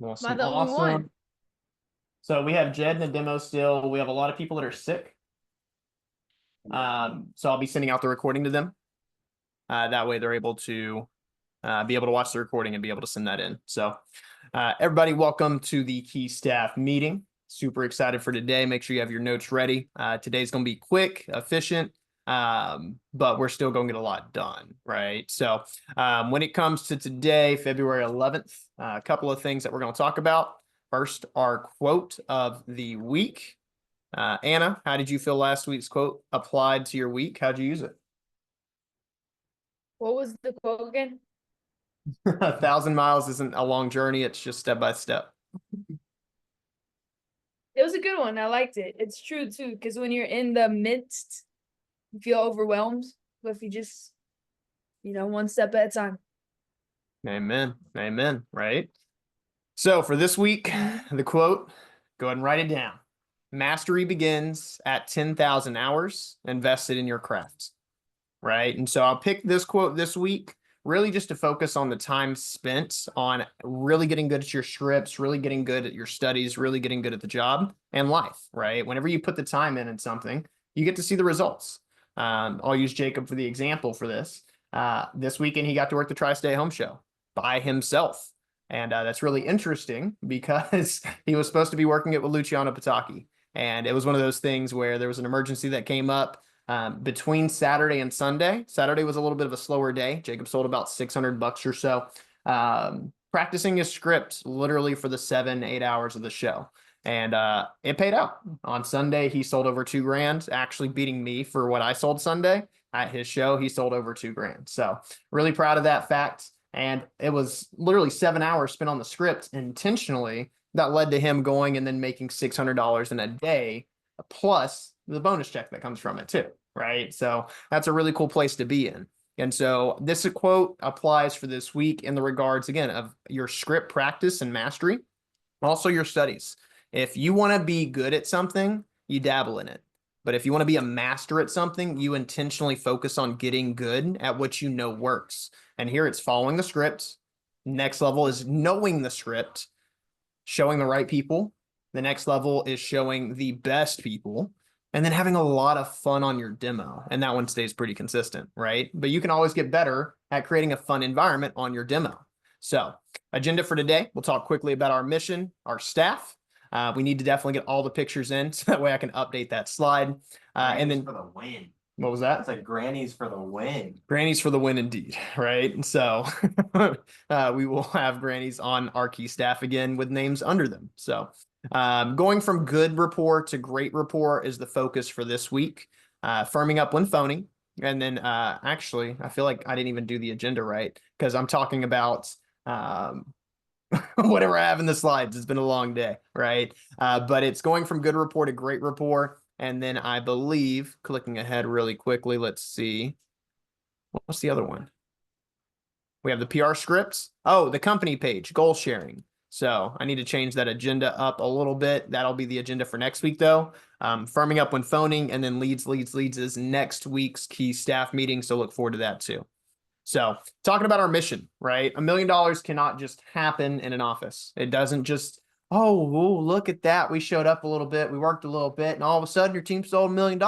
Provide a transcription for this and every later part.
Am I Awesome, the only one? awesome. So we have Jed in the demo still. We have a lot of people that are sick. So I'll be sending out the recording to them. That way they're able to watch the recording and be able to send that in. So everybody, welcome to the key staff meeting. Super excited for today. Make sure you have your notes ready. Today's going to be quick, efficient, but we're still going to get a lot done, right? So when it comes to today, February 11th, a couple of things that we're going to talk about. First, our quote of the week. Anna, how did you feel last week's quote applied to your week? How'd you use it? What was the quote again? 1,000 miles isn't a long journey. It's just step by step. It was a good one. I liked it. It's true too, because when you're in the midst, you feel overwhelmed. But if you just, one step at a time. Amen. Amen. Right. So for this week, the quote, go ahead and write it down. Mastery begins at 10,000 hours invested in your craft. Right. And so I'll pick this quote this week, really just to focus on the time spent on really getting good at your scripts, really getting good at your studies, really getting good at the job and life. Right. Whenever you put the time in something, you get to see the results. I'll use Jacob for the example for this. This weekend, he got to work the Tri-State Home Show by himself. And that's really interesting because he was supposed to be working it with Luciano Pataki. And it was one of those things where there was an emergency that came up between Saturday and Sunday. Saturday was a little bit of a slower day. Jacob sold about $600 or so, practicing his script literally for the 7-8 hours of the show. And it paid out. On Sunday, he sold over $2,000, actually beating me for what I sold Sunday. At his show, he sold over $2,000. So really proud of that fact. And it was literally 7 hours spent on the script intentionally that led to him going and then making $600 in a day, plus the bonus check that comes from it too, right? So that's a really cool place to be in. And so this quote applies for this week in the regards, again, of your script practice and mastery, also your studies. If you want to be good at something, you dabble in it. But if you want to be a master at something, you intentionally focus on getting good at what you know works. And here it's following the script. Next level is knowing the script, showing the right people. The next level is showing the best people, and then having a lot of fun on your demo. And that one stays pretty consistent, right? But you can always get better at creating a fun environment on your demo. So agenda for today, we'll talk quickly about our mission, our staff. We need to definitely get all the pictures in so that way I can update that slide. And then for the win. What was that? It's like grannies for the win. Grannies for the win indeed, right? And so we will have grannies on our key staff again with names under them. So going from good rapport to great rapport is the focus for this week. Firming up when phoning. And then actually, I feel like I didn't even do the agenda right because I'm talking about whatever I have in the slides. It's been a long day, right? But it's going from good rapport to great rapport. And then I believe, clicking ahead really quickly, let's see. What's the other one? We have the PR scripts. Oh, the company page, goal sharing. So I need to change that agenda up a little bit. That'll be the agenda for next week, though. Firming up when phoning, and then leads is next week's key staff meeting. So look forward to that, too. So talking about our mission, right? $1 million cannot just happen in an office. It doesn't just, oh, look at that. We showed up a little bit. We worked a little bit. And all of a sudden your team sold $1 million,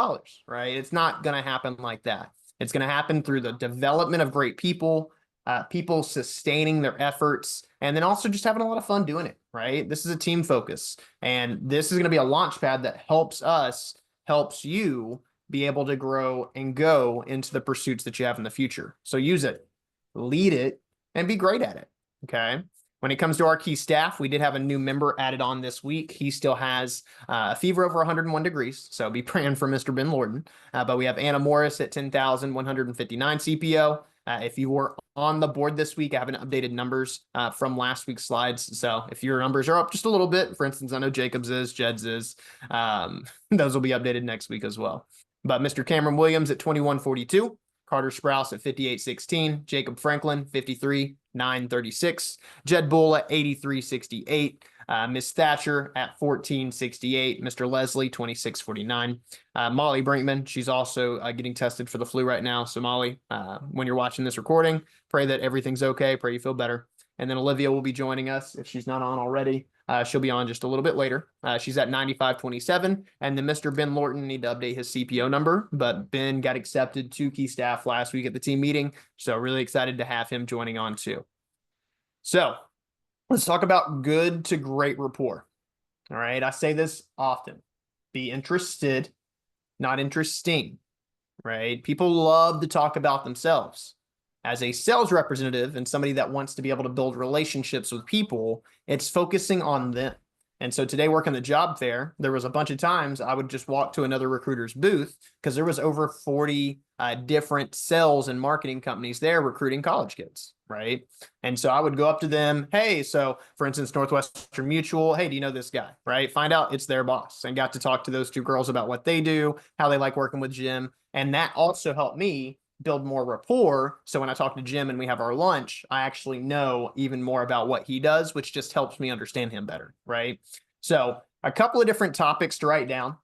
right? It's not going to happen like that. It's going to happen through the development of great people, people sustaining their efforts, and then also just having a lot of fun doing it, right? This is a team focus. And this is going to be a launch pad that helps you be able to grow and go into the pursuits that you have in the future. So use it, lead it, and be great at it. Okay. When it comes to our key staff, we did have a new member added on this week. He still has a fever over 101 degrees, so be praying for Mr. Ben Lorden. But we have Anna Morris at 10,159 CPO. If you were on the board this week, I haven't updated numbers from last week's slides. So if your numbers are up just a little bit, for instance, I know Jacob's is, Jed's is, those will be updated next week as well. But Mr. Cameron Williams at 2142, Carter Sprouse at 5816, Jacob Franklin 53,936, Jed Bull at 8368, Miss Thatcher at 1468, Mr. Leslie 2649. Molly Brinkman, she's also getting tested for the flu right now. So Molly, when you're watching this recording, pray that everything's okay. Pray you feel better. And then Olivia will be joining us if she's not on already. She'll be on just a little bit later. She's at 9527. And then Mr. Ben Lorton need to update his CPO number, but Ben got accepted to key staff last week at the team meeting. So really excited to have him joining on too. So let's talk about good to great rapport. All right. I say this often. Be interested, not interesting, right? People love to talk about themselves. As a sales representative and somebody that wants to be able to build relationships with people, it's focusing on them. And so today working the job fair, there was a bunch of times I would just walk to another recruiter's booth because there was over 40 different sales and marketing companies there recruiting college kids, right? And so I would go up to them, hey, so for instance, Northwestern Mutual, hey, do you know this guy, right? Find out it's their boss, and got to talk to those two girls about what they do, how they like working with Jim. And that also helped me build more rapport. So when I talk to Jim and we have our lunch, I actually know even more about what he does, which just helps me understand him better, right? So a couple of different topics to write down.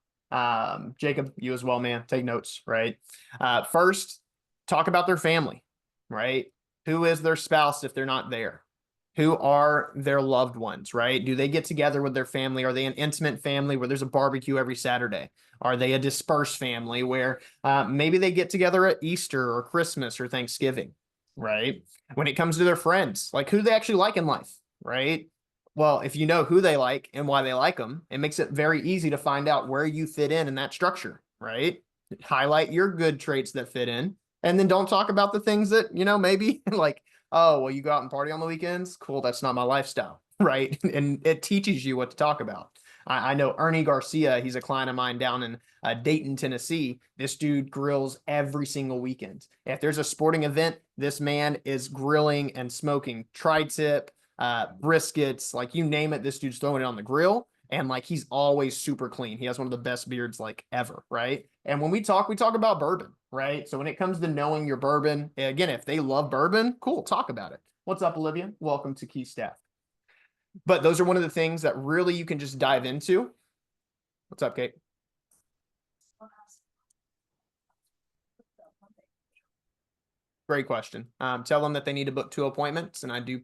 Jacob, you as well, man, take notes, right? First, talk about their family, right? Who is their spouse if they're not there? Who are their loved ones, right? Do they get together with their family? Are they an intimate family where there's a barbecue every Saturday? Are they a dispersed family where maybe they get together at Easter or Christmas or Thanksgiving, right? When it comes to their friends, like who they actually like in life, right? Well, if you know who they like and why they like them, it makes it very easy to find out where you fit in that structure, right? Highlight your good traits that fit in, and then don't talk about the things that, maybe like, oh, well, you go out and party on the weekends? Cool, that's not my lifestyle, right? And it teaches you what to talk about. I know Ernie Garcia, he's a client of mine down in Dayton, Tennessee. This dude grills every single weekend. If there's a sporting event, this man is grilling and smoking tri-tip, briskets, like you name it, this dude's throwing it on the grill. And like, he's always super clean. He has one of the best beards like ever, right? And when we talk about bourbon, right? So when it comes to knowing your bourbon, again, if they love bourbon, cool, talk about it. What's up, Olivia? Welcome to Key Staff. But those are one of the things that really you can just dive into. What's up, Kate? Great question. Tell them that they need to book 2 appointments, and I do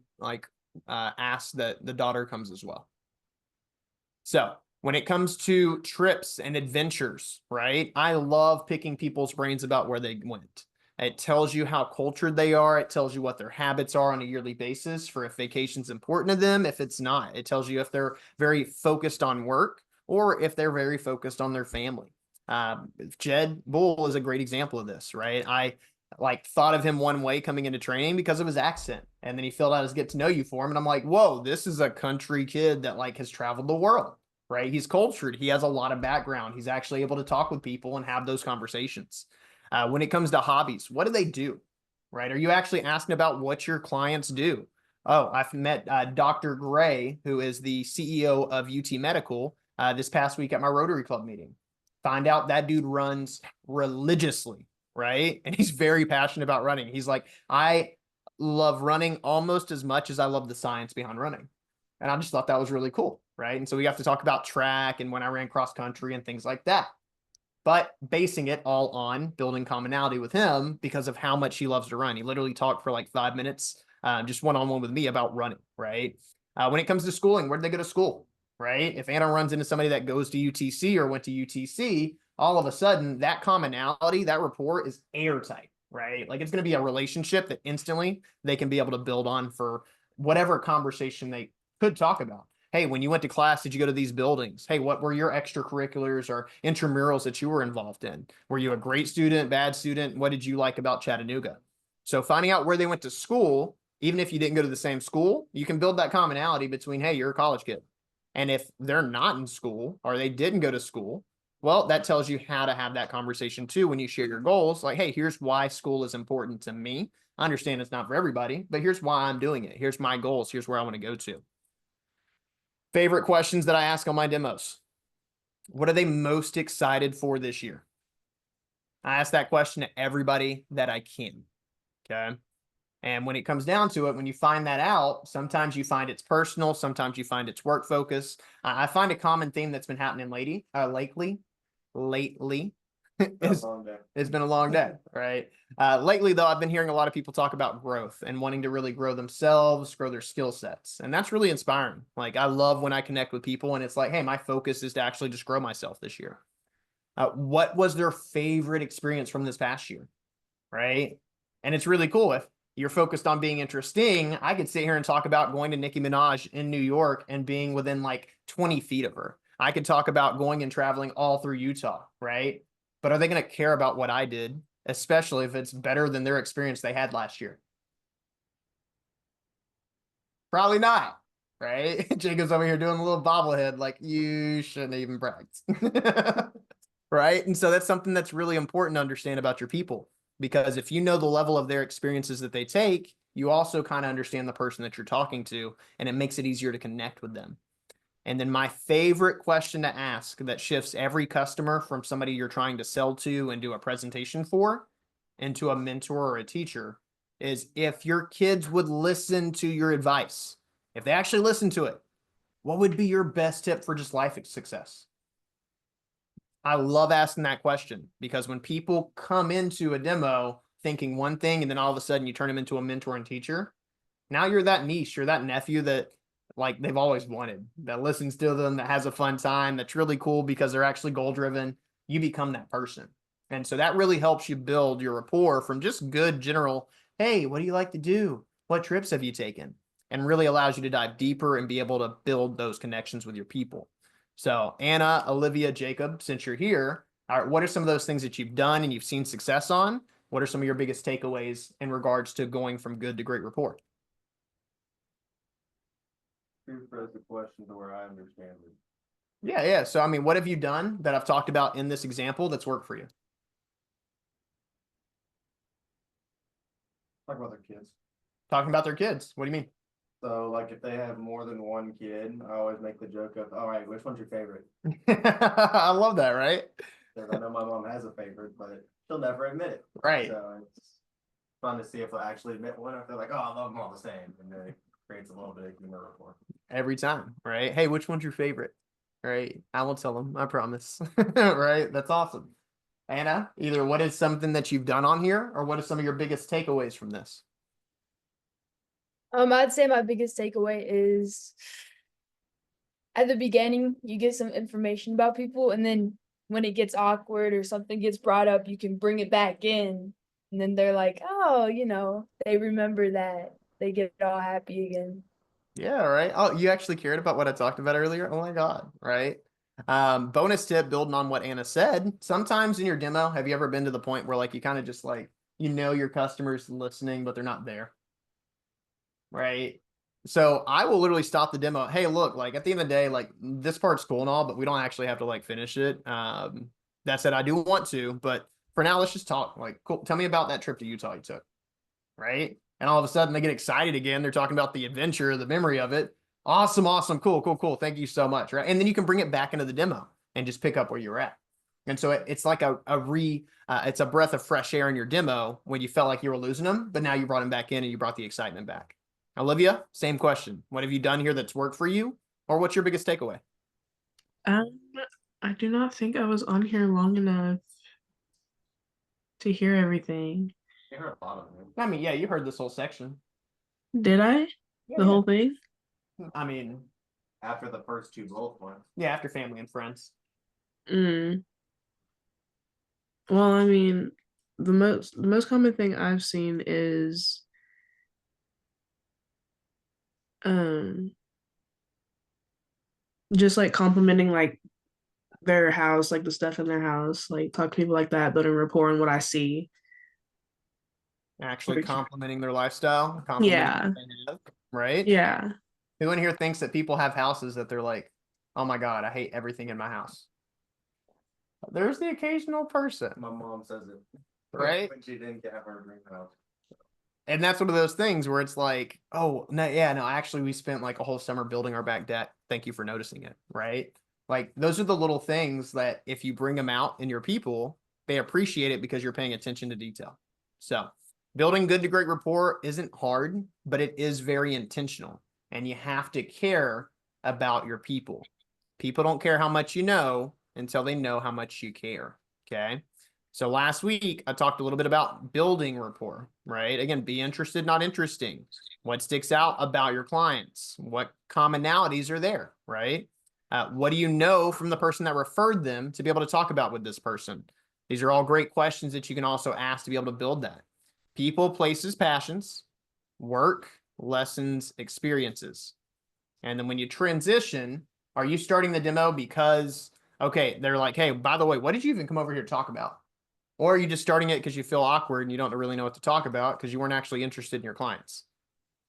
ask that the daughter comes as well. So when it comes to trips and adventures, right? I love picking people's brains about where they went. It tells you how cultured they are. It tells you what their habits are on a yearly basis for if vacation's important to them. If it's not, it tells you if they're very focused on work or if they're very focused on their family. Jed Bull is a great example of this, right? I thought of him one way coming into training because of his accent. And then he filled out his get to know you form. And I'm like, whoa, this is a country kid that has traveled the world, right? He's cultured. He has a lot of background. He's actually able to talk with people and have those conversations. When it comes to hobbies, what do they do, right? Are you actually asking about what your clients do? Oh, I've met Dr. Gray, who is the CEO of UT Medical, this past week at my Rotary Club meeting. Find out that dude runs religiously, right? And he's very passionate about running. He's like, I love running almost as much as I love the science behind running. And I just thought that was really cool, right? And so we have to talk about track and when I ran cross country and things like that. But basing it all on building commonality with him because of how much he loves to run. He literally talked for 5 minutes, just one-on-one with me about running, right? When it comes to schooling, where did they go to school, right? If Anna runs into somebody that goes to UTC or went to UTC, all of a sudden that commonality, that rapport is airtight, right? It's going to be a relationship that instantly they can be able to build on for whatever conversation they could talk about. Hey, when you went to class, did you go to these buildings? Hey, what were your extracurriculars or intramurals that you were involved in? Were you a great student, bad student? What did you like about Chattanooga? So finding out where they went to school, even if you didn't go to the same school, you can build that commonality between, hey, you're a college kid. And if they're not in school or they didn't go to school, well, that tells you how to have that conversation too when you share your goals. Like, hey, here's why school is important to me. I understand it's not for everybody, but here's why I'm doing it. Here's my goals. Here's where I want to go to. Favorite questions that I ask on my demos. What are they most excited for this year? I ask that question to everybody that I can. Okay. And when it comes down to it, when you find that out, sometimes you find it's personal, sometimes you find it's work focus. I find a common theme that's been happening lately is it's been a long day, right? Lately, though, I've been hearing a lot of people talk about growth and wanting to really grow themselves, grow their skill sets. And that's really inspiring. Like, I love when I connect with people and it's like, hey, my focus is to actually just grow myself this year. What was their favorite experience from this past year, right? And it's really cool. If you're focused on being interesting, I could sit here and talk about going to Nicki Minaj in New York and being within like 20 feet of her. I could talk about going and traveling all through Utah, right? But are they going to care about what I did, especially if it's better than their experience they had last year? Probably not, right? Jacob's over here doing a little bobblehead like you shouldn't even practice. Right? And so that's something that's really important to understand about your people, because if you know the level of their experiences that they take, you also kind of understand the person that you're talking to, and it makes it easier to connect with them. And then my favorite question to ask that shifts every customer from somebody you're trying to sell to and do a presentation for into a mentor or a teacher is, if your kids would listen to your advice, if they actually listen to it, what would be your best tip for just life success? I love asking that question, because when people come into a demo thinking one thing and then all of a sudden you turn them into a mentor and teacher, now you're that niche, you're that nephew that like they've always wanted, that listens to them, that has a fun time, that's really cool because they're actually goal driven. You become that person. And so that really helps you build your rapport from just good general, hey, what do you like to do? What trips have you taken? And really allows you to dive deeper and be able to build those connections with your people. So Anna, Olivia, Jacob, since you're here, what are some of those things that you've done and you've seen success on? What are some of your biggest takeaways in regards to going from good to great rapport? Rephrase the question to where I understand it. Yeah. So, I mean, what have you done that I've talked about in this example that's worked for you? Talk about their kids. Talking about their kids. What do you mean? So, like, if they have more than one kid, I always make the joke of, all right, which one's your favorite? I love that, right? Because I know my mom has a favorite, but she'll never admit it. Right. So it's fun to see if they'll actually admit one, or if they're like, oh, I love them all the same. And then it creates a little bit of humor rapport. Every time, right? Hey, which one's your favorite? Right? I will tell them, I promise. Right? That's awesome. Anna, either what is something that you've done on here, or what are some of your biggest takeaways from this? I'd say my biggest takeaway is at the beginning, you get some information about people, and then when it gets awkward or something gets brought up, you can bring it back in, and then they're like, oh, they remember that. They get all happy again. Yeah, right. Oh, you actually cared about what I talked about earlier? Oh my God, right? Bonus tip, building on what Anna said. Sometimes in your demo, have you ever been to the point where like you kind of just like, your customer's listening, but they're not there? Right. So I will literally stop the demo. Hey, look, like at the end of the day, like this part's cool and all, but we don't actually have to like finish it. That said, I do want to, but for now, let's just talk. Like, cool. Tell me about that trip to Utah you took. Right. And all of a sudden they get excited again. They're talking about the adventure, the memory of it. Awesome. Awesome. Cool. Thank you so much. Right. And then you can bring it back into the demo and just pick up where you're at. And so it's like it's a breath of fresh air in your demo when you felt like you were losing them, but now you brought them back in and you brought the excitement back. Olivia, same question. What have you done here that's worked for you? Or what's your biggest takeaway? I do not think I was on here long enough to hear everything. You heard a lot of them. I mean, yeah, you heard this whole section. Did I? The whole thing? I mean, After the first two bullet points. yeah, after family and friends. Mm. Well, I mean, the most common thing I've seen is just like complimenting like their house, like the stuff in their house, like talk to people like that, building rapport and what I see. Actually Okay. complimenting their lifestyle, Yeah. what they have, right? Yeah. Who in here thinks that people have houses that they're like, oh my God, I hate everything in my house? There's the occasional person, My mom says it. right? When she didn't have her dream house. And that's one of those things where it's like, oh, no, yeah, no, actually, we spent like a whole summer building our back deck. Thank you for noticing it, right? Like, those are the little things that if you bring them out in your people, they appreciate it because you're paying attention to detail. So, Building good to great rapport isn't hard, but it is very intentional. And you have to care about your people. People don't care how much you know until they know how much you care. Okay. So last week, I talked a little bit about building rapport, right? Again, be interested, not interesting. What sticks out about your clients? What commonalities are there, right? What do you know from the person that referred them to be able to talk about with this person? These are all great questions that you can also ask to be able to build that. People, places, passions, work, lessons, experiences. And then when you transition, are you starting the demo because, okay, they're like, hey, by the way, what did you even come over here to talk about? Or are you just starting it because you feel awkward and you don't really know what to talk about because you weren't actually interested in your clients?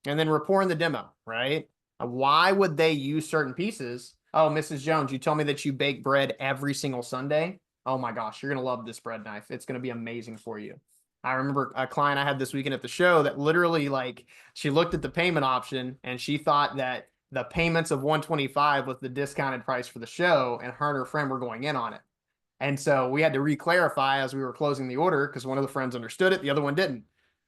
And then rapport in the demo, right? Why would they use certain pieces? Oh, Mrs. Jones, you told me that you bake bread every single Sunday. Oh my gosh, you're going to love this bread knife. It's going to be amazing for you. I remember a client I had this weekend at the show that literally, like, she looked at the payment option and she thought that the payments of 125 was the discounted price for the show, and her and her friend were going in on it. And so we had to re-clarify as we were closing the order because one of the friends understood it, the other one didn't.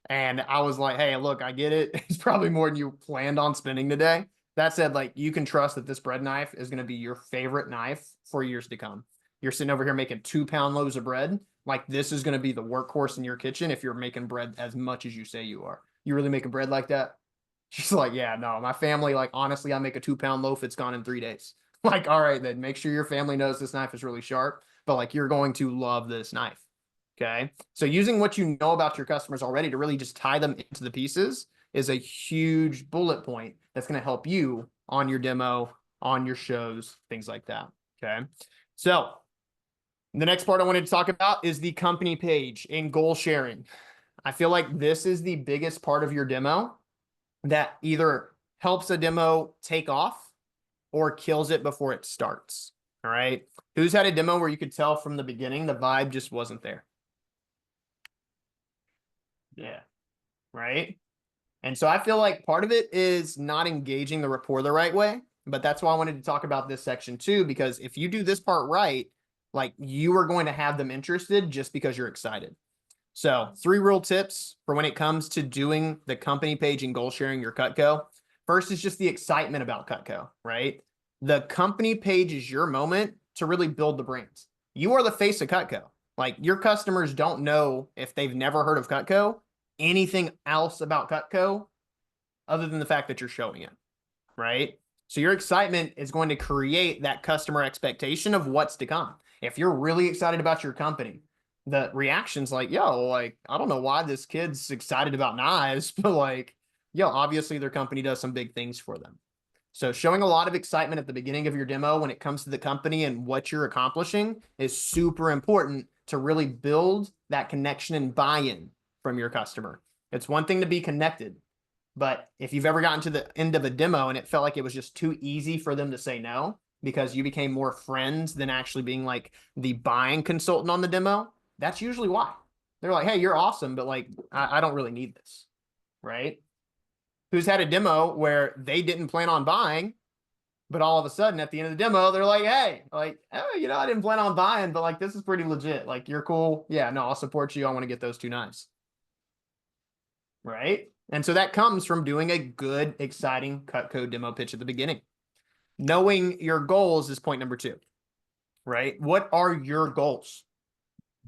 And I was like, hey, look, I get it. It's probably more than you planned on spending today. That said, like, you can trust that this bread knife is going to be your favorite knife for years to come. You're sitting over here making 2-pound loaves of bread. Like, this is going to be the workhorse in your kitchen if you're making bread as much as you say you are. You really making bread like that? She's like, yeah, no, my family, like, honestly, I make a 2-pound loaf. It's gone in 3 days. Like, all right, then make sure your family knows this knife is really sharp, but like, you're going to love this knife. Okay. So using what you know about your customers already to really just tie them into the pieces is a huge bullet point that's going to help you on your demo, on your shows, things like that. Okay. So the next part I wanted to talk about is the company page and goal sharing. I feel like this is the biggest part of your demo that either helps a demo take off or kills it before it starts. All right. Who's had a demo where you could tell from the beginning the vibe just wasn't there? Yeah. Right. And so I feel like part of it is not engaging the rapport the right way. But that's why I wanted to talk about this section too, because if you do this part right, like, you are going to have them interested just because you're excited. So 3 real tips for when it comes to doing the company page and goal sharing your Cutco. First is just the excitement about Cutco, right? The company page is your moment to really build the brand. You are the face of Cutco. Like, your customers don't know, if they've never heard of Cutco, anything else about Cutco other than the fact that you're showing it, right? So your excitement is going to create that customer expectation of what's to come. If you're really excited about your company, the reaction's like, yo, like, I don't know why this kid's excited about knives, but like, yo, obviously their company does some big things for them. So showing a lot of excitement at the beginning of your demo when it comes to the company and what you're accomplishing is super important to really build that connection and buy-in from your customer. It's one thing to be connected, but if you've ever gotten to the end of a demo and it felt like it was just too easy for them to say no because you became more friends than actually being like the buying consultant on the demo, that's usually why. They're like, hey, you're awesome, but like, I don't really need this, right? Who's had a demo where they didn't plan on buying, but all of a sudden at the end of the demo, they're like, hey, like, oh, you know, I didn't plan on buying, but like, this is pretty legit. Like, you're cool. Yeah, no, I'll support you. I want to get those 2 knives. Right? And so that comes from doing a good, exciting Cutco demo pitch at the beginning. Knowing your goals is point number 2, right? What are your goals?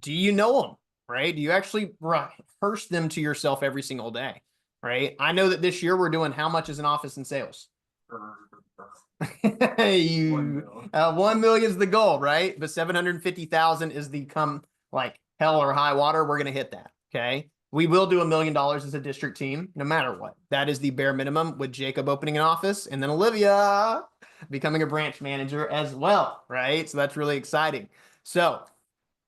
Do you know them, right? Do you actually rehearse them to yourself every single day, right? I know that this year we're doing how much is an office in sales? 1 million is the goal, right? But 750,000 is the like hell or high water. We're going to hit that. Okay. We will do $1 million as a district team, no matter what. That is the bare minimum, with Jacob opening an office and then Olivia becoming a branch manager as well, right? So that's really exciting. So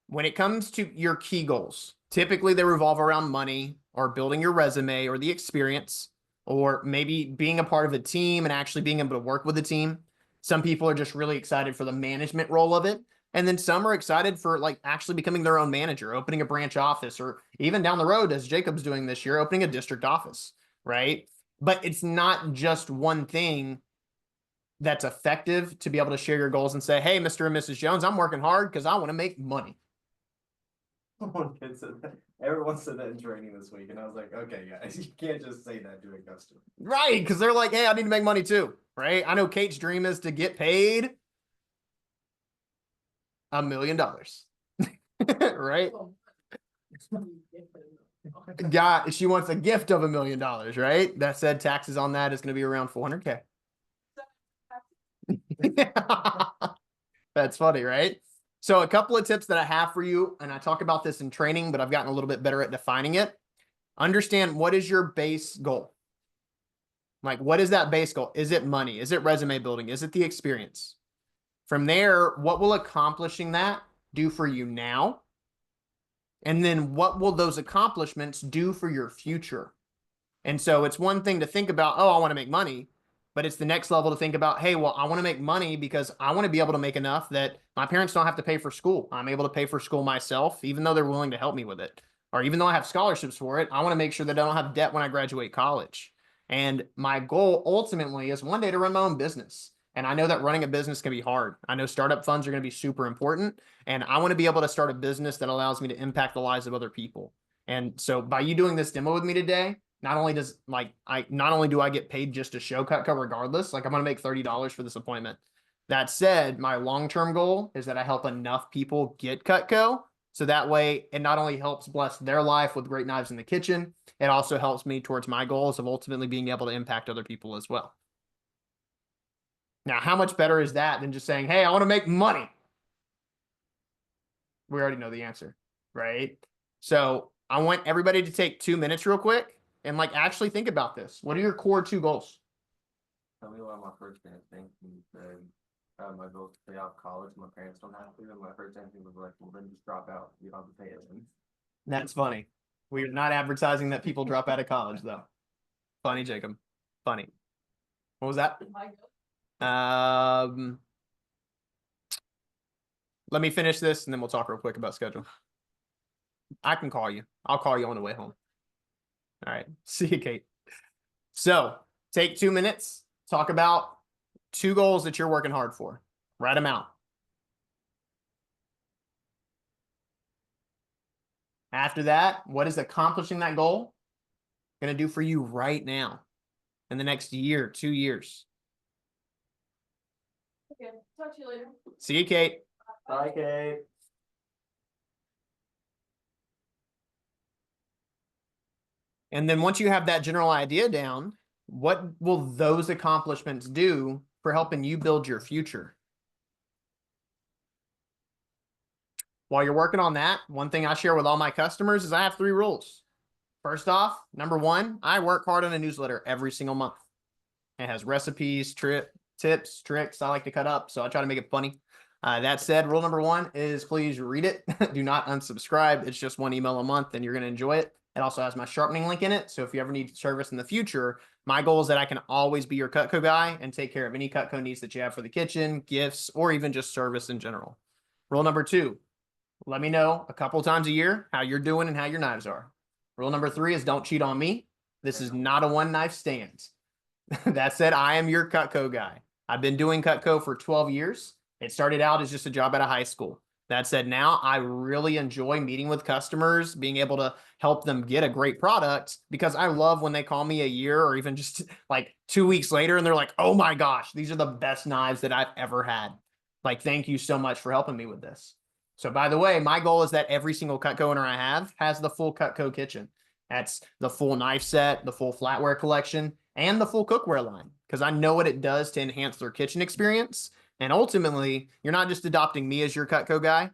when it comes to your key goals, typically they revolve around money or building your resume or the experience, or maybe being a part of a team and actually being able to work with a team. Some people are just really excited for the management role of it. And then some are excited for like actually becoming their own manager, opening a branch office, or even down the road, as Jacob's doing this year, opening a district office, right? But it's not just one thing that's effective to be able to share your goals and say, hey, Mr. and Mrs. Jones, I'm working hard because I want to make money. One kid said that. Everyone said that in training this week, and I was like, okay, guys, you can't just say that to a customer. Right, because they're like, hey, I need to make money too, right? I know Kate's dream is to get paid $1 million, right? She wants a gift of $1 million, right? That said, taxes on that is going to be around 400K. That's funny, right? So a couple of tips that I have for you, and I talk about this in training, but I've gotten a little bit better at defining it. Understand, what is your base goal? Like, what is that base goal? Is it money? Is it resume building? Is it the experience? From there, what will accomplishing that do for you now? And then what will those accomplishments do for your future? And so it's one thing to think about, oh, I want to make money, but it's the next level to think about, hey, well, I want to make money because I want to be able to make enough that my parents don't have to pay for school. I'm able to pay for school myself, even though they're willing to help me with it. Or even though I have scholarships for it, I want to make sure that I don't have debt when I graduate college. And my goal ultimately is one day to run my own business. And I know that running a business can be hard. I know startup funds are going to be super important. And I want to be able to start a business that allows me to impact the lives of other people. And so by you doing this demo with me today, not only do I get paid just to show Cutco regardless, like I'm going to make $30 for this appointment. That said, my long-term goal is that I help enough people get Cutco. So that way it not only helps bless their life with great knives in the kitchen, it also helps me towards my goals of ultimately being able to impact other people as well. Now, how much better is that than just saying, hey, I want to make money? We already know the answer, right? So I want everybody to take 2 minutes real quick and like actually think about this. What are your core 2 goals? Tell me what my first parents think. My goal is to pay off college. My parents don't have to. And my first answer was like, well, then just drop out. You don't have to pay it. That's funny. We're not advertising that people drop out of college, though. Funny, Jacob. Funny. What was that? Let me finish this and then we'll talk real quick about schedule. I can call you. I'll call you on the way home. All right. See you, Kate. So take 2 minutes. Talk about 2 goals that you're working hard for. Write them out. After that, what is accomplishing that goal going to do for you right now in the next year, 2 years? Okay, talk to you later. See you, Kate. Bye, Kate. And then once you have that general idea down, what will those accomplishments do for helping you build your future? While you're working on that, one thing I share with all my customers is I have 3 rules. First off, number 1, I work hard on a newsletter every single month. It has recipes, tips, tricks I like to cut up, so I try to make it funny. That said, rule number 1 is please read it. Do not unsubscribe. It's just 1 email a month and you're going to enjoy it. It also has my sharpening link in it. So if you ever need service in the future, my goal is that I can always be your Cutco guy and take care of any Cutco needs that you have for the kitchen, gifts, or even just service in general. Rule number 2, let me know a couple times a year how you're doing and how your knives are. Rule number 3 is don't cheat on me. This is not a one knife stand. That said, I am your Cutco guy. I've been doing Cutco for 12 years. It started out as just a job out of high school. That said, now I really enjoy meeting with customers, being able to help them get a great product, because I love when they call me a year or even just like 2 weeks later and they're like, oh my gosh, these are the best knives that I've ever had. Like, thank you so much for helping me with this. So by the way, my goal is that every single Cutco owner I have has the full Cutco kitchen. That's the full knife set, the full flatware collection, and the full cookware line, because I know what it does to enhance their kitchen experience. And ultimately, you're not just adopting me as your Cutco guy.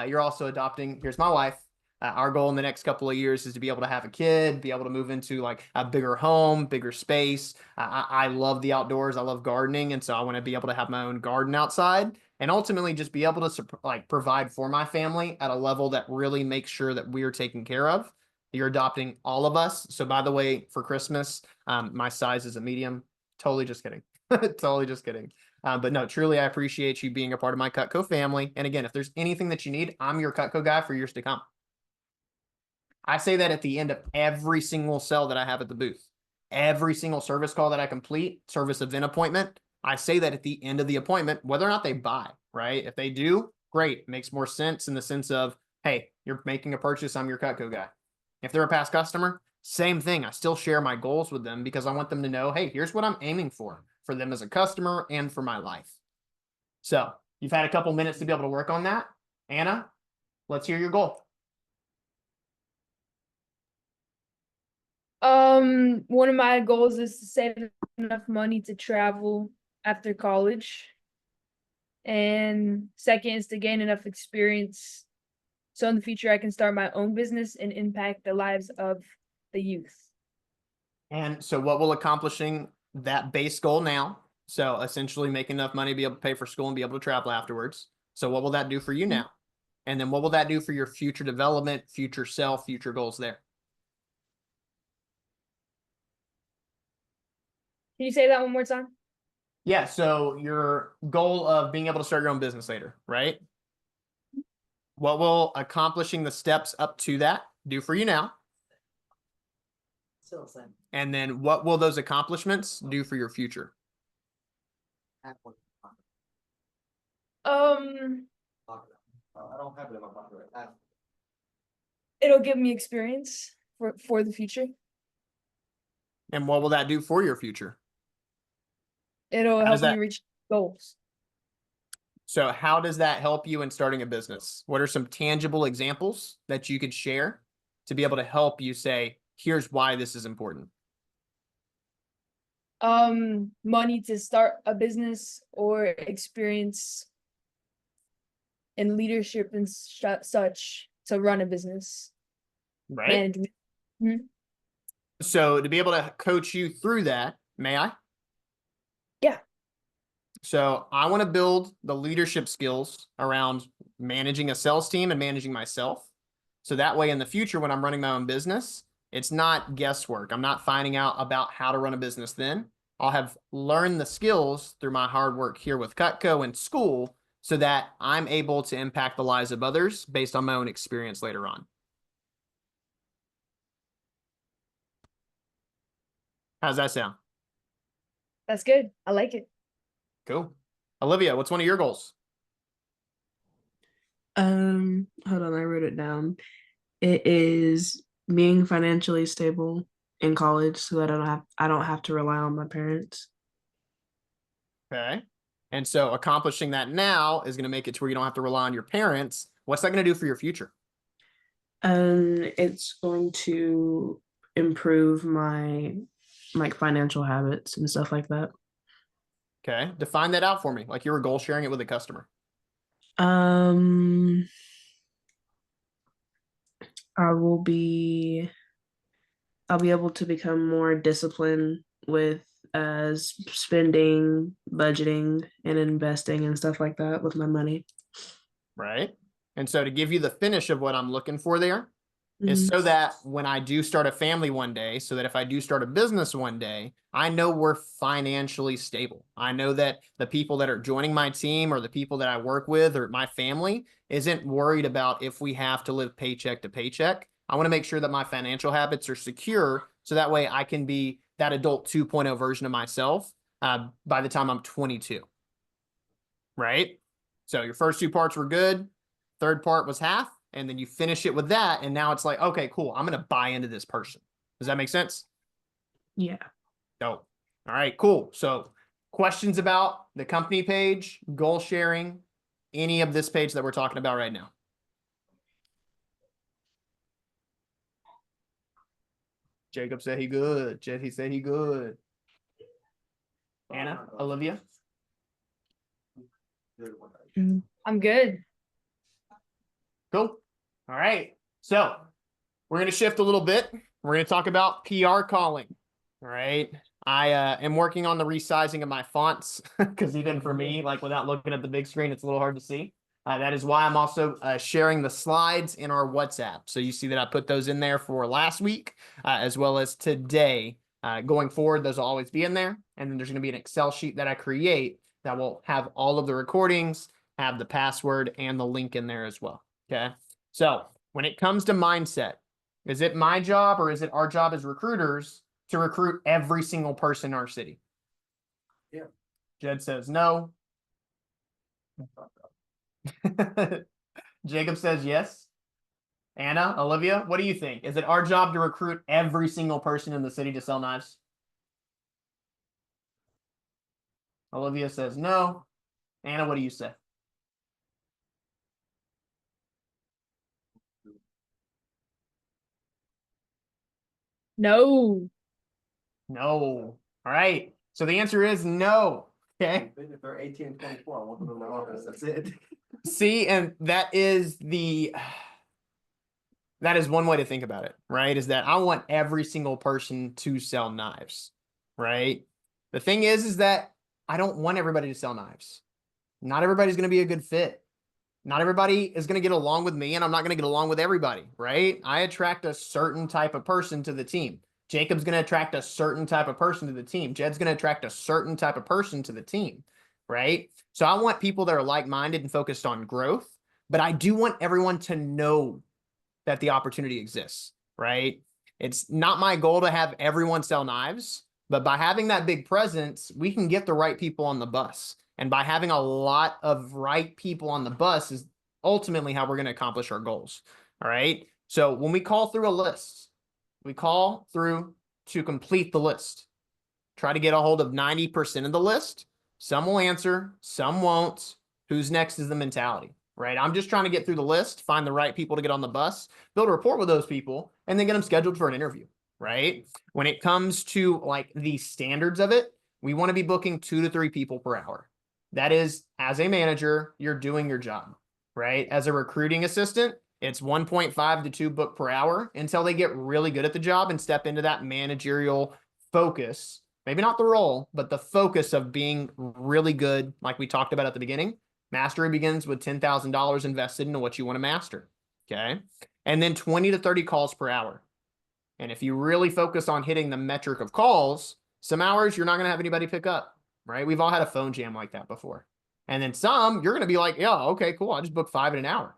You're also adopting, here's my wife. Our goal in the next couple of years is to be able to have a kid, be able to move into like a bigger home, bigger space. I love the outdoors. I love gardening. And so I want to be able to have my own garden outside and ultimately just be able to like provide for my family at a level that really makes sure that we are taken care of. You're adopting all of us. So by the way, for Christmas, my size is a medium. Totally just kidding. Totally just kidding. But no, truly, I appreciate you being a part of my Cutco family. And again, if there's anything that you need, I'm your Cutco guy for years to come. I say that at the end of every single sell that I have at the booth. Every single service call that I complete, service event appointment, I say that at the end of the appointment, whether or not they buy, right? If they do, great. It makes more sense in the sense of hey, you're making a purchase, I'm your Cutco guy. If they're a past customer, same thing. I still share my goals with them because I want them to know, hey, here's what I'm aiming for them as a customer and for my life. So you've had a couple minutes to be able to work on that. Anna, let's hear your goal. One of my goals is to save enough money to travel after college. And second is to gain enough experience so in the future I can start my own business and impact the lives of the youth. And so what will accomplishing that base goal now? So essentially make enough money to be able to pay for school and be able to travel afterwards. So what will that do for you now? And then what will that do for your future development, future self, future goals there? Can you say that one more time? Yeah. So your goal of being able to start your own business later, right? What will accomplishing the steps up to that do for you now? Still the same. And then what will those accomplishments do for your future? I don't have it in my pocket right now. It'll give me experience for the future. And what will that do for your future? It'll How does help me that- reach goals. So how does that help you in starting a business? What are some tangible examples that you could share to be able to help you say, here's why this is important? Money to start a business or experience in leadership and such to run a business. Right. Management. So to be able to coach you through that, may I? Yeah. So I want to build the leadership skills around managing a sales team and managing myself. So that way in the future, when I'm running my own business, it's not guesswork. I'm not finding out about how to run a business then. I'll have learned the skills through my hard work here with Cutco and school so that I'm able to impact the lives of others based on my own experience later on. How's that sound? That's good. I like it. Cool. Olivia, what's one of your goals? Hold on, I wrote it down. It is being financially stable in college so that I don't have to rely on my parents. Okay. And so accomplishing that now is going to make it to where you don't have to rely on your parents. What's that going to do for your future? It's going to improve my financial habits and stuff like that. Okay. Define that out for me. Like you were goal sharing it with a customer. I'll be able to become more disciplined with spending, budgeting, and investing and stuff like that with my money. Right. And so to give you the finish of what I'm looking for there is so that when I do start a family one day, so that if I do start a business one day, I know we're financially stable. I know that the people that are joining my team or the people that I work with or my family isn't worried about if we have to live paycheck to paycheck. I want to make sure that my financial habits are secure so that way I can be that adult 2.0 version of myself by the time I'm 22. Right? So your first two parts were good. Third part was half. And then you finish it with that. And now it's like, okay, cool. I'm going to buy into this person. Does that make sense? Yeah. Dope. All right, cool. So questions about the company page, goal sharing, any of this page that we're talking about right now? Jacob said he good. He said he good. Anna, Olivia? I'm good. Cool. All right. So we're going to shift a little bit. We're going to talk about PR calling. All right. I am working on the resizing of my fonts because even for me, like without looking at the big screen, it's a little hard to see. That is why I'm also sharing the slides in our WhatsApp. So you see that I put those in there for last week as well as today. Going forward, those will always be in there. And then there's going to be an Excel sheet that I create that will have all of the recordings, have the password and the link in there as well. Okay. So when it comes to mindset, is it my job or is it our job as recruiters to recruit every single person in our city? Yeah. Jed says no. Jacob says yes. Anna, Olivia, what do you think? Is it our job to recruit every single person in the city to sell knives? Olivia says no. Anna, what do you say? No. No. All right. So the answer is no. Okay. If they're 18 and 24, I want them in my office. That's it. See, and that is one way to think about it, right? Is that I want every single person to sell knives, right? The thing is that I don't want everybody to sell knives. Not everybody's going to be a good fit. Not everybody is going to get along with me, and I'm not going to get along with everybody, right? I attract a certain type of person to the team. Jacob's going to attract a certain type of person to the team. Jed's going to attract a certain type of person to the team, right? So I want people that are like-minded and focused on growth, but I do want everyone to know that the opportunity exists, right? It's not my goal to have everyone sell knives, but by having that big presence, we can get the right people on the bus. And by having a lot of right people on the bus is ultimately how we're going to accomplish our goals. All right. So when we call through a list, we call through to complete the list. Try to get a hold of 90% of the list. Some will answer, some won't. Who's next is the mentality, right? I'm just trying to get through the list, find the right people to get on the bus, build a rapport with those people, and then get them scheduled for an interview, right? When it comes to like the standards of it, we want to be booking 2 to 3 people per hour. That is, as a manager, you're doing your job, right? As a recruiting assistant, it's 1.5 to 2 book per hour until they get really good at the job and step into that managerial focus. Maybe not the role, but the focus of being really good, like we talked about at the beginning. Mastery begins with $10,000 invested into what you want to master, okay? And then 20 to 30 calls per hour. And if you really focus on hitting the metric of calls, some hours you're not going to have anybody pick up, right? We've all had a phone jam like that before. And then some, you're going to be like, yeah, okay, cool. I just booked 5 in an hour.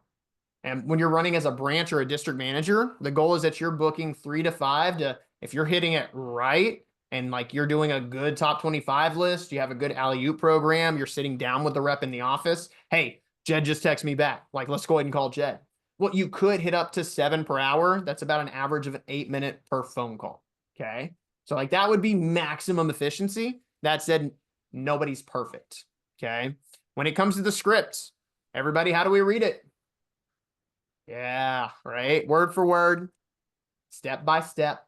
And when you're running as a branch or a district manager, the goal is that you're booking 3 to 5 to, if you're hitting it right, and like you're doing a good top 25 list, you have a good alley-oop program, you're sitting down with the rep in the office. Hey, Jed just texted me back. Like, let's go ahead and call Jed. Well, you could hit up to 7 per hour. That's about an average of an 8-minute per phone call. Okay. So like that would be maximum efficiency. That said, nobody's perfect. Okay. When it comes to the scripts, everybody, how do we read it? Yeah, right. Word for word, step by step.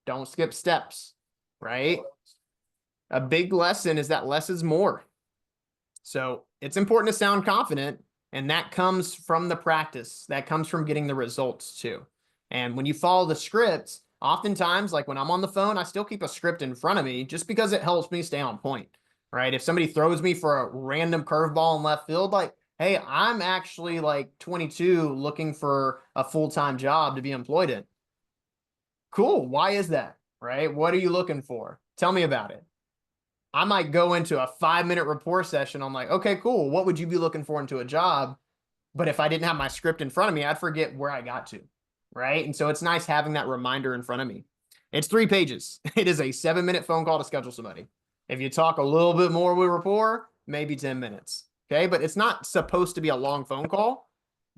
Don't skip steps, right? A big lesson is that less is more. So it's important to sound confident, and that comes from the practice. That comes from getting the results too. And when you follow the scripts, oftentimes, like when I'm on the phone, I still keep a script in front of me just because it helps me stay on point, right? If somebody throws me for a random curveball in left field, like, hey, I'm actually like 22 looking for a full-time job to be employed in. Cool. Why is that? Right? What are you looking for? Tell me about it. I might go into a 5-minute rapport session. I'm like, okay, cool. What would you be looking for into a job? But if I didn't have my script in front of me, I'd forget where I got to. Right? And so it's nice having that reminder in front of me. It's 3 pages. It is a 7-minute phone call to schedule somebody. If you talk a little bit more with rapport, maybe 10 minutes. Okay. But it's not supposed to be a long phone call.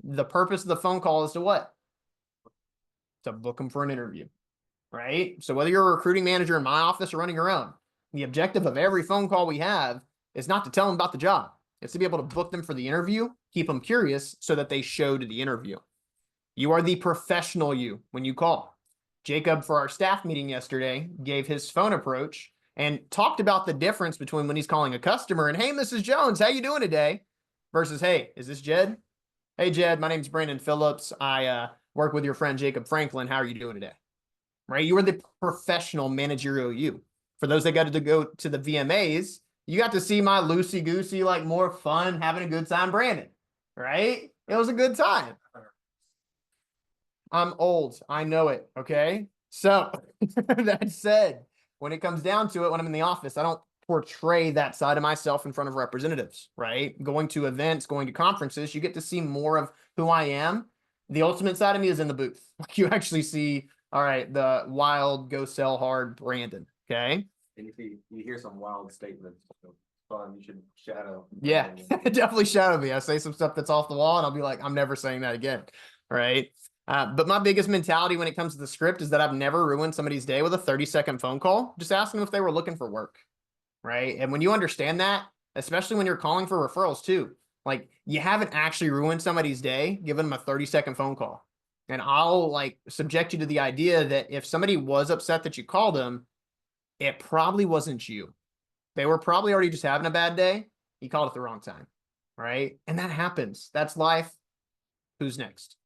The purpose of the phone call is to what? To book them for an interview. Right? So whether you're a recruiting manager in my office or running your own, the objective of every phone call we have is not to tell them about the job. It's to be able to book them for the interview, keep them curious so that they show to the interview. You are the professional you when you call. Jacob, for our staff meeting yesterday, gave his phone approach and talked about the difference between when he's calling a customer and, hey, Mrs. Jones, how you doing today? Versus, hey, is this Jed? Hey, Jed, my name's Brandon Phillips. I work with your friend Jacob Franklin. How are you doing today? Right? You are the professional managerial you. For those that got to go to the VMAs, you got to see my loosey-goosey, like more fun, having a good time Brandon, right? It was a good time. I'm old. I know it, okay? So that said, when it comes down to it, when I'm in the office, I don't portray that side of myself in front of representatives, right? Going to events, going to conferences, you get to see more of who I am. The ultimate side of me is in the booth. Like you actually see, all right, the wild, go sell hard Brandon, okay? And if you hear some wild statements, fun, you should shadow. Yeah, definitely shadow me. I say some stuff that's off the wall and I'll be like, I'm never saying that again, right? But my biggest mentality when it comes to the script is that I've never ruined somebody's day with a 30-second phone call, just asking them if they were looking for work, right? And when you understand that, especially when you're calling for referrals too, like you haven't actually ruined somebody's day, giving them a 30-second phone call. And I'll like subject you to the idea that if somebody was upset that you called them, it probably wasn't you. They were probably already just having a bad day. You called at the wrong time, right? And that happens. That's life. Who's next?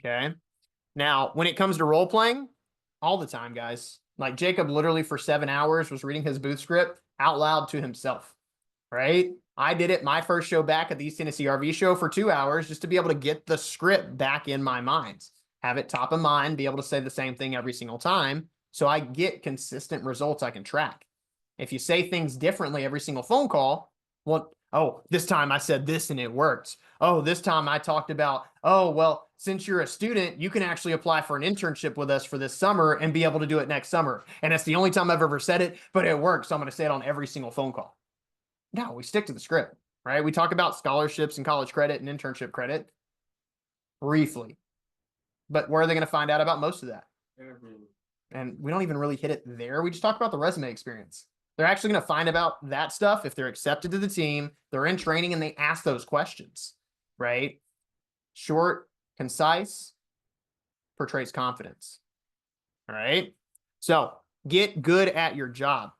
Okay. Now, when it comes to role playing, all the time, guys, like Jacob literally for 7 hours was reading his booth script out loud to himself, right? I did it my first show back at the East Tennessee RV show for 2 hours just to be able to get the script back in my mind, have it top of mind, be able to say the same thing every single time. So I get consistent results I can track. If you say things differently every single phone call, well, oh, this time I said this and it worked. Oh, this time I talked about, oh, well, since you're a student, you can actually apply for an internship with us for this summer and be able to do it next summer. And it's the only time I've ever said it, but it works. So I'm going to say it on every single phone call. No, we stick to the script, right? We talk about scholarships and college credit and internship credit briefly, but where are they going to find out about most of that? And we don't even really hit it there. We just talk about the resume experience. They're actually going to find about that stuff if they're accepted to the team, they're in training, and they ask those questions, right? Short, concise, portrays confidence. All right. So get good at your job.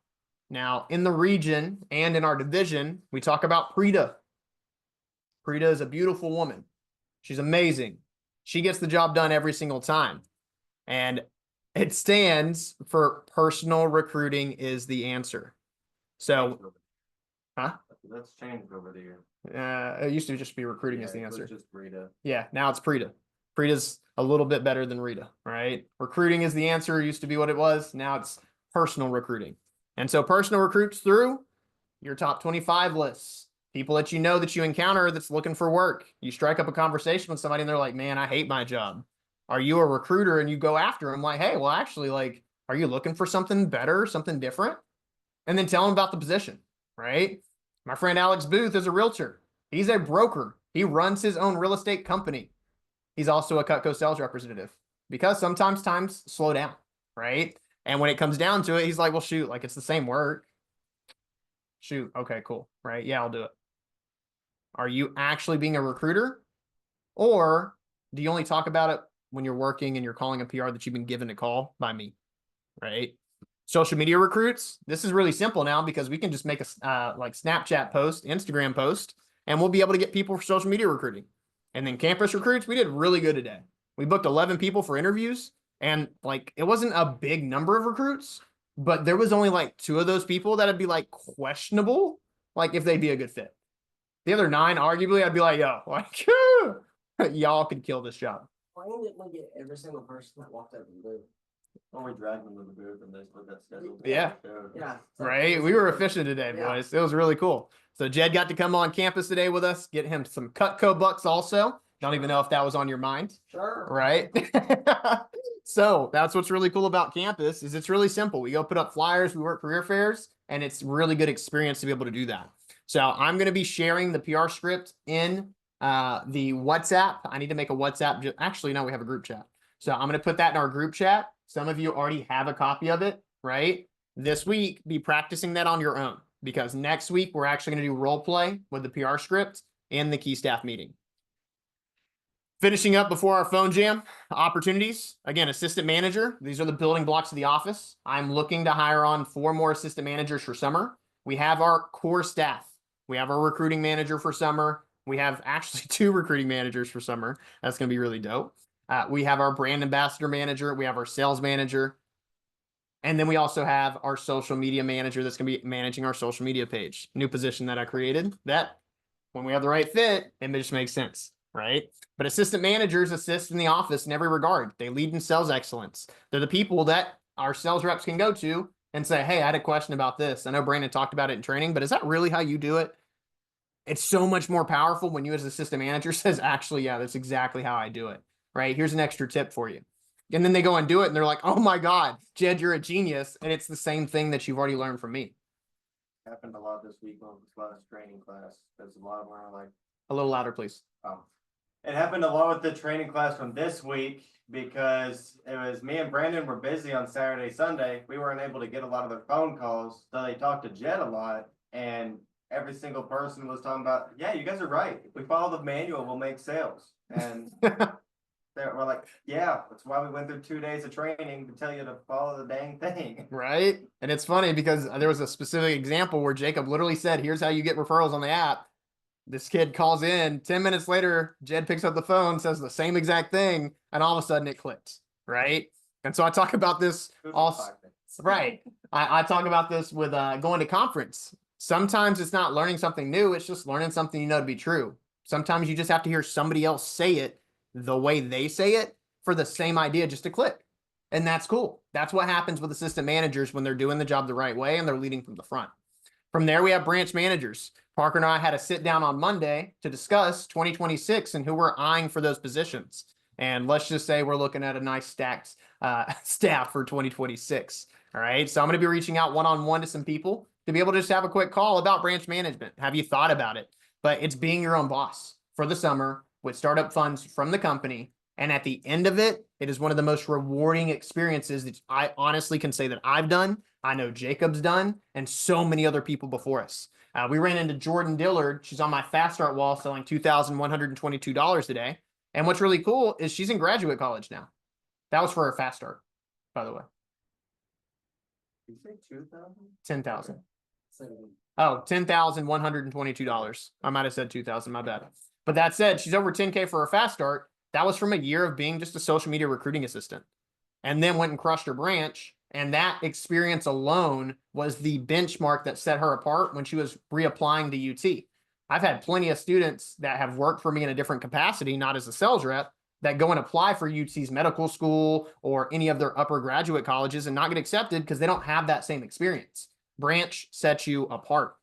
Now, in the region and in our division, we talk about Prita. Prita is a beautiful woman. She's amazing. She gets the job done every single time. And it stands for personal recruiting is the answer. So, huh? That's changed over the year. It used to just be recruiting is the it was answer. just Rita. Yeah, now it's Prita. Prita's a little bit better than Rita, right? Recruiting is the answer. Used to be what it was. Now it's personal recruiting. And so personal recruits through your top 25 lists, people that you know that you encounter that's looking for work. You strike up a conversation with somebody and they're like, man, I hate my job. Are you a recruiter? And you go after them like, hey, well, actually, like, are you looking for something better, something different? And then tell them about the position, right? My friend Alex Booth is a realtor. He's a broker. He runs his own real estate company. He's also a Cutco sales representative because sometimes times slow down, right? And when it comes down to it, he's like, well, shoot, like it's the same work. Shoot. Okay, cool. Right. Yeah, I'll do it. Are you actually being a recruiter? Or do you only talk about it when you're working and you're calling a PR that you've been given a call by me? Right. Social media recruits. This is really simple now because we can just make a like Snapchat post, Instagram post, and we'll be able to get people for social media recruiting. And then campus recruits, we did really good today. We booked 11 people for interviews, and like it wasn't a big number of recruits, but there was only like 2 of those people that'd be like questionable, like if they'd be a good fit. The other 9, arguably, I'd be like, yo, like y'all could kill this job. Why didn't we get every single person that walked out of the booth? Or we dragged them to the booth and they split that schedule. Yeah. Yeah. Right? We were efficient today, Yeah. boys. It was really cool. So Jed got to come on campus today with us, get him some Cutco bucks also. Don't even know if that was on your mind. Sure. Right? So that's what's really cool about campus is it's really simple. We go put up flyers, we work career fairs, and it's really good experience to be able to do that. So I'm going to be sharing the PR script in the WhatsApp. I need to make a WhatsApp. Actually, no, we have a group chat. So I'm going to put that in our group chat. Some of you already have a copy of it, right? This week, be practicing that on your own because next week, we're actually going to do role play with the PR script in the key staff meeting. Finishing up before our phone jam, opportunities. Again, assistant manager. These are the building blocks of the office. I'm looking to hire on 4 more assistant managers for summer. We have our core staff. We have our recruiting manager for summer. We have actually 2 recruiting managers for summer. That's going to be really dope. We have our brand ambassador manager. We have our sales manager. And then we also have our social media manager that's going to be managing our social media page. New position that I created that when we have the right fit, it just makes sense, right? But assistant managers assist in the office in every regard. They lead in sales excellence. They're the people that our sales reps can go to and say, hey, I had a question about this. I know Brandon talked about it in training, but is that really how you do it? It's so much more powerful when you as assistant manager says, actually, yeah, that's exactly how I do it, right? Here's an extra tip for you. And then they go and do it and they're like, oh my God, Jed, you're a genius. And it's the same thing that you've already learned from me. Happened a lot this week on this last training class. Because a lot of them are like, A little louder, please. oh, It happened along with the training class from this week because it was me and Brandon were busy on Saturday, Sunday. We weren't able to get a lot of their phone calls, so they talked to Jed a lot, and every single person was talking about, yeah, you guys are right. If we follow the manual, we'll make sales. And we're like, yeah, that's why we went through 2 days of training to tell you to follow the dang thing. Right? And it's funny because there was a specific example where Jacob literally said, here's how you get referrals on the app. This kid calls in 10 minutes later, Jed picks up the phone, says the same exact thing, and all of a sudden it clicks. Right. And so I talk about this also. Right. I talk about this with going to conference. Sometimes it's not learning something new. It's just learning something you know to be true. Sometimes you just have to hear somebody else say it the way they say it for the same idea just to click. And that's cool. That's what happens with assistant managers when they're doing the job the right way and they're leading from the front. From there, we have branch managers. Parker and I had a sit down on Monday to discuss 2026 and who we're eyeing for those positions. And let's just say we're looking at a nice stacked staff for 2026. All right. So I'm going to be reaching out one-on-one to some people to be able to just have a quick call about branch management. Have you thought about it? But it's being your own boss for the summer with startup funds from the company. And at the end of it, it is one of the most rewarding experiences that I honestly can say that I've done. I know Jacob's done, and so many other people before us. We ran into Jordan Dillard. She's on my Fast Start wall selling $2,122 today. And what's really cool is she's in graduate college now. That was for her Fast Start, by the way. Did you say 2,000? 10,000. Oh, $10,122. I might have said 2,000. My bad. But that said, she's over 10K for her Fast Start. That was from a year of being just a social media recruiting assistant, and then went and crushed her branch. And that experience alone was the benchmark that set her apart when she was reapplying to UT. I've had plenty of students that have worked for me in a different capacity, not as a sales rep, that go and apply for UT's medical school or any of their upper graduate colleges and not get accepted because they don't have that same experience. Branch sets you apart.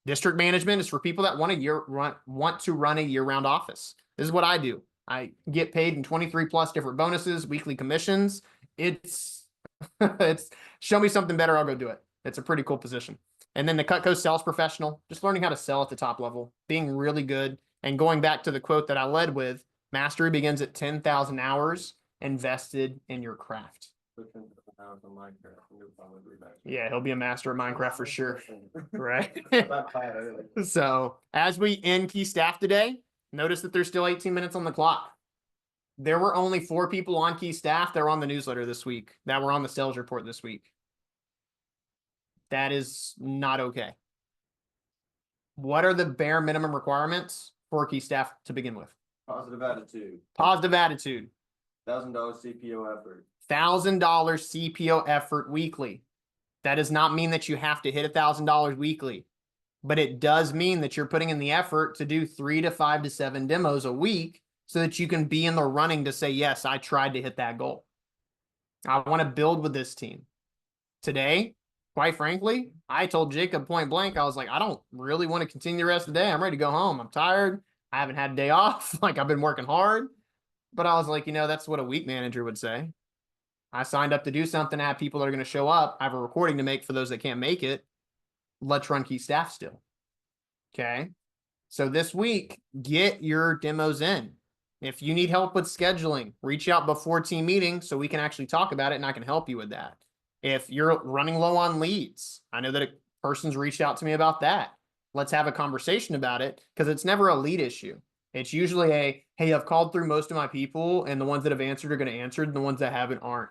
District management is for people that want to run a year-round office. This is what I do. I get paid in 23 plus different bonuses, weekly commissions. It's show me something better, I'll go do it. It's a pretty cool position. And then the Cutco sales professional, just learning how to sell at the top level, being really good. And going back to the quote that I led with, mastery begins at 10,000 hours invested in your craft. Yeah, he'll be a master at Minecraft for sure. Right. So as we end key staff today, notice that there's still 18 minutes on the clock. There were only 4 people on key staff that were on the newsletter this week, that were on the sales report this week. That is not okay. What are the bare minimum requirements for key staff to begin with? Positive attitude. Positive attitude. $1,000 CPO effort. $1,000 CPO effort weekly. That does not mean that you have to hit $1,000 weekly, but it does mean that you're putting in the effort to do 3 to 5 to 7 demos a week so that you can be in the running to say, yes, I tried to hit that goal. I want to build with this team. Today, quite frankly, I told Jacob point blank, I was like, I don't really want to continue the rest of the day. I'm ready to go home. I'm tired. I haven't had a day off. Like, I've been working hard. But I was like, that's what a week manager would say. I signed up to do something. I have people that are going to show up. I have a recording to make for those that can't make it. Let's run key staff still. Okay. So this week, get your demos in. If you need help with scheduling, reach out before team meeting so we can actually talk about it and I can help you with that. If you're running low on leads, I know that a person's reached out to me about that. Let's have a conversation about it because it's never a lead issue. It's usually a, hey, I've called through most of my people and the ones that have answered are going to answer and the ones that haven't aren't.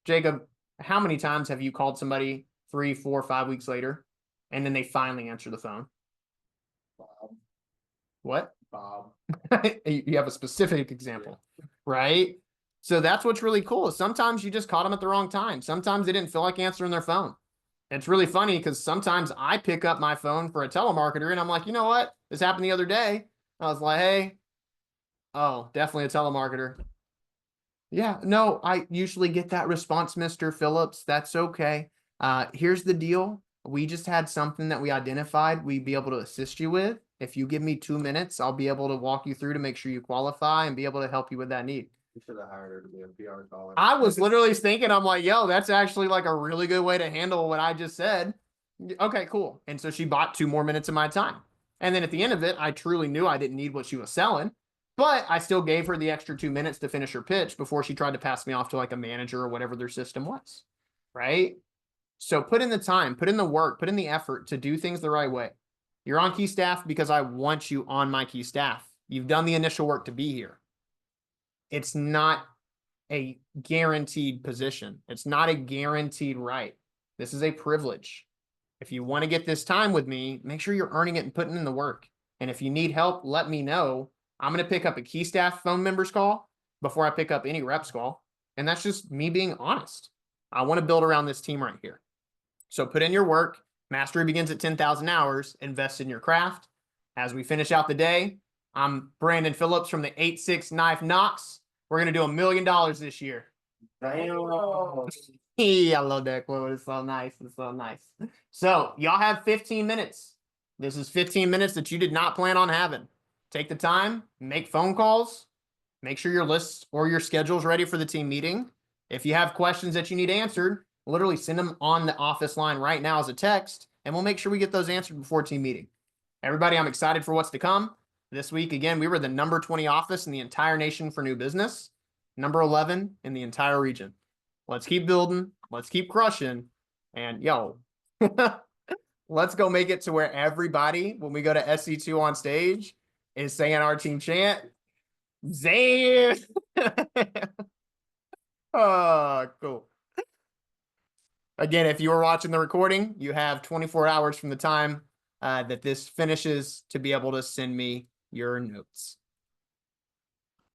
Jacob, how many times have you called somebody 3, 4, 5 weeks later and then they finally answer the phone? Bob. What? Bob. You have a specific example, right? So that's what's really cool. Sometimes you just caught them at the wrong time. Sometimes they didn't feel like answering their phone. It's really funny because sometimes I pick up my phone for a telemarketer and I'm like, you know what? This happened the other day. I was like, hey, oh, definitely a telemarketer. Yeah, no, I usually get that response, Mr. Phillips. That's okay. Here's the deal. We just had something that we identified we'd be able to assist you with. If you give me 2 minutes, I'll be able to walk you through to make sure you qualify and be able to help you with that need. You should have hired her to be a PR caller. I was literally thinking, I'm like, yo, that's actually like a really good way to handle what I just said. Okay, cool. And so she bought 2 more minutes of my time. And then at the end of it, I truly knew I didn't need what she was selling. But I still gave her the extra 2 minutes to finish her pitch before she tried to pass me off to like a manager or whatever their system was. Right. So put in the time, put in the work, put in the effort to do things the right way. You're on key staff because I want you on my key staff. You've done the initial work to be here. It's not a guaranteed position. It's not a guaranteed right. This is a privilege. If you want to get this time with me, make sure you're earning it and putting in the work. And if you need help, let me know. I'm going to pick up a key staff phone members call before I pick up any reps call. And that's just me being honest. I want to build around this team right here. So put in your work. Mastery begins at 10,000 hours. Invest in your craft. As we finish out the day, I'm Brandon Phillips from the 8-6 Knife Knox. We're going to do $1 million this year. Damn. I love that quote. It's so nice. It's so nice. So y'all have 15 minutes. This is 15 minutes that you did not plan on having. Take the time, make phone calls, make sure your list or your schedule is ready for the team meeting. If you have questions that you need answered, literally send them on the office line right now as a text, and we'll make sure we get those answered before team meeting. Everybody, I'm excited for what's to come. This week, again, we were the number 20 office in the entire nation for new business, number 11 in the entire region. Let's keep building. Let's keep crushing. And yo, let's go make it to where everybody, when we go to SC2 on stage, is saying our team chant. Zay. Oh, cool. Again, if you were watching the recording, you have 24 hours from the time that this finishes to be able to send me your notes.